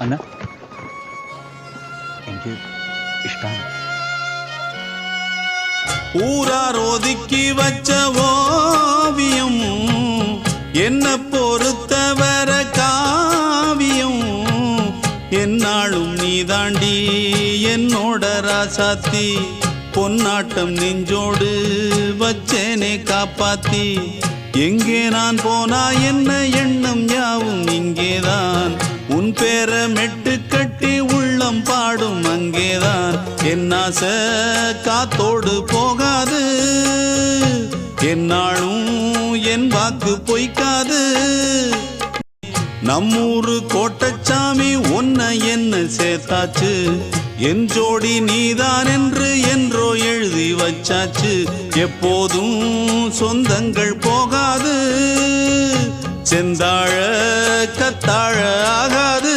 അന്ന എനിക്ക് ഇഷ്ടമാണ്. ஊரார் ஒதுக்கி வச்ச ஓவியம் என்ன பொறுத்தவர காவியம் என்னாலும் நீதாண்டி என்னோட ராசாத்தி பொன்னாட்டம் நெஞ்சோடு வச்சேனே காப்பாத்தி எங்கே நான் போனா என்ன எண்ணம் யாவும் இங்கேதான் உன் பேர மெட்டு கட்டி உள்ளம் பாடும் அங்கேதான் என் ஆசை காத்தோடு போகாது என்னாலும் என் வாக்கு பொய்க்காது நம்மூரு கோட்டச்சாமி ஒன்ன என்ன சேர்த்தாச்சு என் ஜோடி நீதான் என்று என்றோ எழுதி வச்சாச்சு எப்போதும் சொந்தங்கள் போகாது செந்தாழ கத்தாழ ஆகாது.